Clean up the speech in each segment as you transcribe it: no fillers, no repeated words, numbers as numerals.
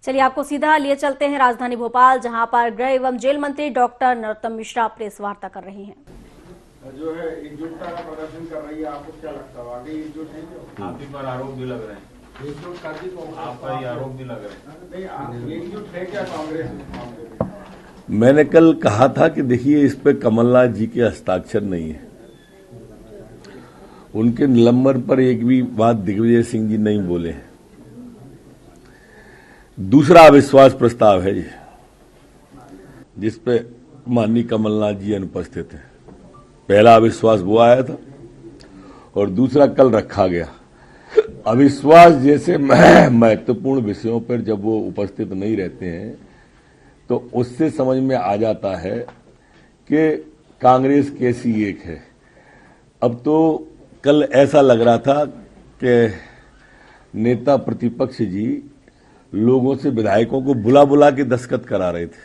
चलिए आपको सीधा लिए चलते हैं राजधानी भोपाल, जहां पर गृह एवं जेल मंत्री डॉक्टर नरोत्तम मिश्रा प्रेस वार्ता कर रहे हैं। जो है एकजुटता का प्रदर्शन कर रही है, आपको क्या लगता है आगे एकजुट है? आप पर आरोप भी लग रहे हैं, एकजुट कर दी तो आप पर आरोप भी लग रहे हैं। नहीं, एकजुट है क्या कांग्रेस में? मैंने कल कहा था कि देखिए इस पे कमलनाथ जी के हस्ताक्षर नहीं है। उनके निलंबन पर एक भी बात दिग्विजय सिंह जी नहीं बोले हैं। दूसरा अविश्वास प्रस्ताव है ये, जिसपे माननीय कमलनाथ जी अनुपस्थित हैं। पहला अविश्वास वो आया था और दूसरा कल रखा गया। अविश्वास जैसे महत्वपूर्ण विषयों पर जब वो उपस्थित नहीं रहते हैं तो उससे समझ में आ जाता है कि कांग्रेस कैसी एक है। अब तो कल ऐसा लग रहा था कि नेता प्रतिपक्ष जी लोगों से विधायकों को बुला बुला के दस्तखत करा रहे थे,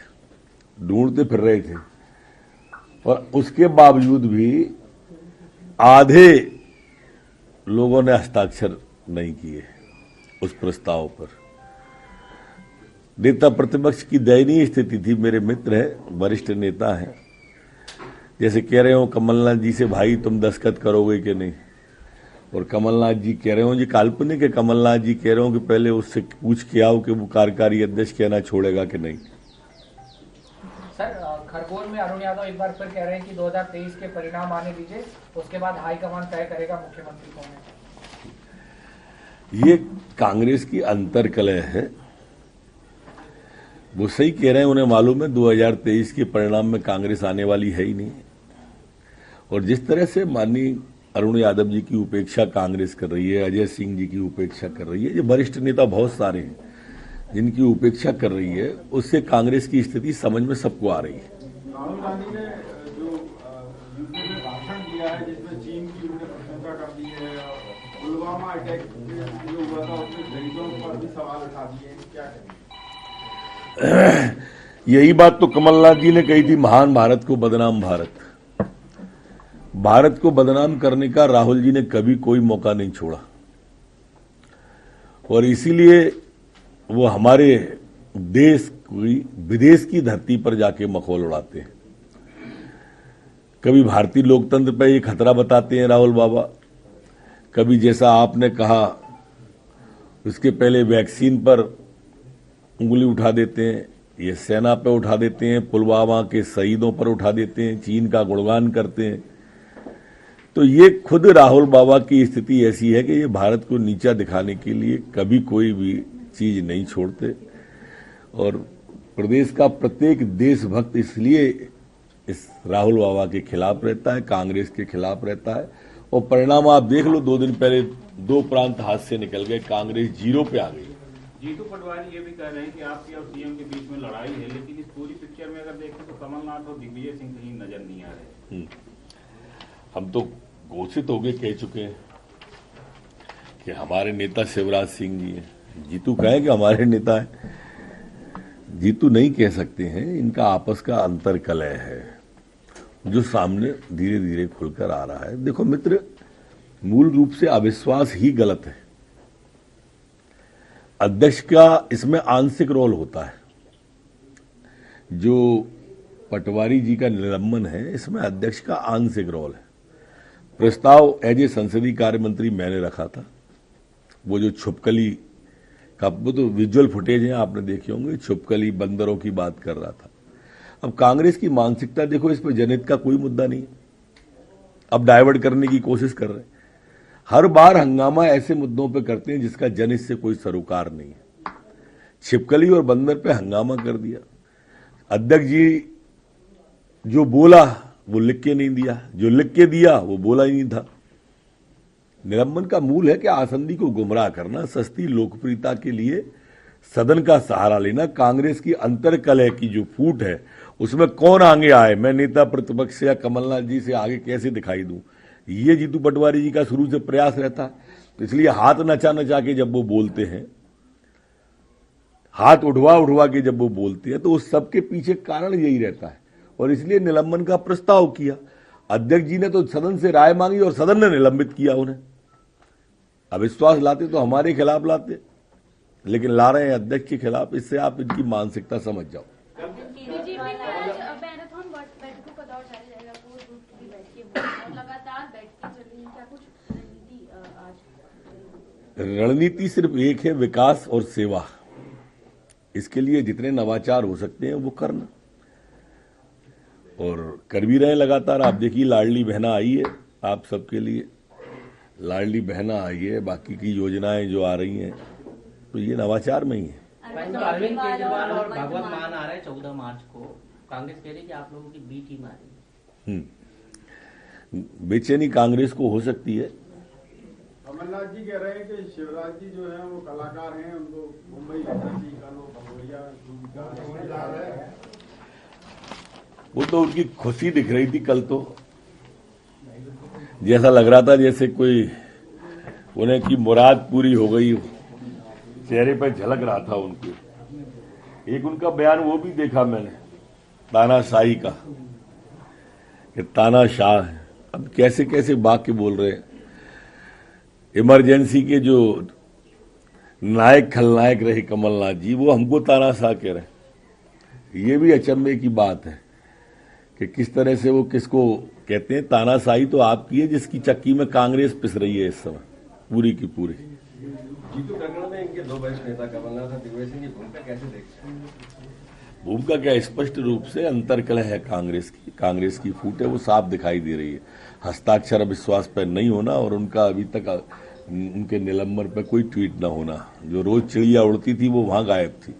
ढूंढते फिर रहे थे, और उसके बावजूद भी आधे लोगों ने हस्ताक्षर नहीं किए उस प्रस्ताव पर। नेता प्रतिपक्ष की दयनीय स्थिति थी। मेरे मित्र हैं, वरिष्ठ नेता हैं, जैसे कह रहे हो कमलनाथ जी से भाई तुम दस्तखत करोगे कि नहीं, और कमलनाथ जी कह रहे हो जी काल्पनिक है, कमलनाथ जी कह रहे हो कि पहले उससे पूछ के आओ कि वो कार्यकारी अध्यक्ष कहना छोड़ेगा कि नहीं। सर, खरगोन में अरुण यादव एक बार फिर कह रहे हैं कि 2023 के परिणाम आने दीजिए, उसके बाद हाईकमान तय करेगा मुख्यमंत्री कौन है। ये कांग्रेस की अंतर्कलह है। वो सही कह रहे हैं, उन्हें मालूम है 2023 के परिणाम में कांग्रेस आने वाली है ही नहीं। और जिस तरह से माननीय अरुण यादव जी की उपेक्षा कांग्रेस कर रही है, अजय सिंह जी की उपेक्षा कर रही है, ये वरिष्ठ नेता बहुत सारे हैं जिनकी उपेक्षा कर रही है, उससे कांग्रेस की स्थिति समझ में सबको आ रही है। राहुल गांधी ने जो यूपी में भाषण दिया है जिसमें चीन की उन्होंने प्रशंसा कर दी है, पुलवामा अटैक जो हुआ था उसमें शहीदों पर भी सवाल उठा दिए, क्या कहेंगे? यही बात तो कमलनाथ जी ने कही थी, महान भारत को बदनाम भारत। भारत को बदनाम करने का राहुल जी ने कभी कोई मौका नहीं छोड़ा, और इसीलिए वो हमारे देश की विदेश की धरती पर जाके मखौल उड़ाते हैं। कभी भारतीय लोकतंत्र पर ये खतरा बताते हैं राहुल बाबा, कभी जैसा आपने कहा उसके पहले वैक्सीन पर उंगली उठा देते हैं, ये सेना पे उठा देते हैं, पुलवामा के शहीदों पर उठा देते हैं, चीन का गुणगान करते हैं। तो ये खुद राहुल बाबा की स्थिति ऐसी है कि ये भारत को नीचा दिखाने के लिए कभी कोई भी चीज नहीं छोड़ते, और प्रदेश का प्रत्येक देशभक्त इसलिए इस राहुल बाबा के खिलाफ रहता है, कांग्रेस के खिलाफ रहता है। और परिणाम आप देख लो, 2 दिन पहले 2 प्रांत हाथ से निकल गए, कांग्रेस 0 पे आ गई। जीतू पटवारी ये भी कह रहे हैं कि आपकी और सीएम के बीच में लड़ाई है, लेकिन इस पूरी पिक्चर में अगर देखें तो कमलनाथ और दिग्विजय सिंह कहीं नजर नहीं आ रहे। हम तो घोषित हो गए, कह चुके हैं कि हमारे नेता शिवराज सिंह जी हैं। जीतू कहे कि हमारे नेता है, जीतू नहीं कह सकते हैं। इनका आपस का अंतर्कलह है जो सामने धीरे धीरे खुलकर आ रहा है। देखो मित्र, मूल रूप से अविश्वास ही गलत है। अध्यक्ष का इसमें आंशिक रोल होता है। जो पटवारी जी का निलंबन है, इसमें अध्यक्ष का आंशिक रोल है। प्रस्ताव एज ए संसदीय कार्य मंत्री मैंने रखा था। वो जो छुपकली का, वो तो विजुअल फुटेज है, आपने देखे होंगे, छुपकली बंदरों की बात कर रहा था। अब कांग्रेस की मानसिकता देखो, इस पर जनहित का कोई मुद्दा नहीं है, अब डाइवर्ट करने की कोशिश कर रहे हैं। हर बार हंगामा ऐसे मुद्दों पे करते हैं जिसका जनहित से कोई सरोकार नहीं है। छिपकली और बंदर पे हंगामा कर दिया। अध्यक्ष जी जो बोला वो लिख के नहीं दिया, जो लिख के दिया वो बोला ही नहीं था। निलंबन का मूल है कि आसंदी को गुमराह करना, सस्ती लोकप्रियता के लिए सदन का सहारा लेना। कांग्रेस की अंतर्कलह की जो फूट है उसमें कौन आगे आए, मैं नेता प्रतिपक्ष या कमलनाथ जी से आगे कैसे दिखाई दूं, ये जीतू पटवारी जी का शुरू से प्रयास रहता है। तो इसलिए हाथ नचा नचा के जब वो बोलते हैं, हाथ उठवा उठवा के जब वो बोलते हैं, तो उस सबके पीछे कारण यही रहता है। और इसलिए निलंबन का प्रस्ताव किया। अध्यक्ष जी ने तो सदन से राय मांगी और सदन ने निलंबित किया उन्हें। अविश्वास लाते तो हमारे खिलाफ लाते, लेकिन ला रहे हैं अध्यक्ष के खिलाफ। इससे आप इनकी मानसिकता समझ जाओ। बीजेपी में आज मैराथन बैठकों का दौर जारी रहेगा। कोर ग्रुप की बैठकें और लगातार बैठकें चल रही हैं। क्या कुछ रणनीति आज? रणनीति सिर्फ एक है, विकास और सेवा। इसके लिए जितने नवाचार हो सकते हैं वो करना, और कर भी रहे हैं लगातार। आप देखिए, लाडली बहना आई है आप सबके लिए, लाडली बहना आई है, बाकी की योजनाएं जो आ रही हैं, तो ये नवाचार में ही है। अरविंद केजरीवाल और भगवत मान आ रहे हैं 14 मार्च को। कांग्रेस कह रही है कि आप लोगों की बी टीम आ रही है। बेचैनी कांग्रेस को हो सकती है। कमलनाथ जी कह रहे हैं कि शिवराज जी जो है वो कलाकार हैं, उनको मुंबई लेना चाहिए, वो तो उनकी खुशी दिख रही थी कल, तो जैसा लग रहा था जैसे कोई उन्हें की मुराद पूरी हो गई, चेहरे पर झलक रहा था उनके। एक उनका बयान वो भी देखा मैंने, तानाशाही का, कि तानाशाह है। अब कैसे कैसे वाक्य बोल रहे हैं। इमरजेंसी के जो नायक खलनायक रहे कमलनाथ जी, वो हमको तानाशाह कह रहे हैं। ये भी अचंभे की बात है कि किस तरह से वो किसको कहते हैं। तानाशाही तो आपकी है जिसकी चक्की में कांग्रेस पिस रही है इस समय पूरी की पूरी। जीतू प्रकरण में इनके दो वरिष्ठ नेता कमलनाथ और दिग्विजय सिंह की भूमिका कैसे देखते हैं? भूमिका क्या, स्पष्ट रूप से अंतर्कलह है कांग्रेस की फूट है, वो साफ दिखाई दे रही है। हस्ताक्षर विश्वास पर नहीं होना और उनका अभी तक उनके निलंबन पर कोई ट्वीट न होना। जो रोज चिड़िया उड़ती थी वो वहां गायब थी।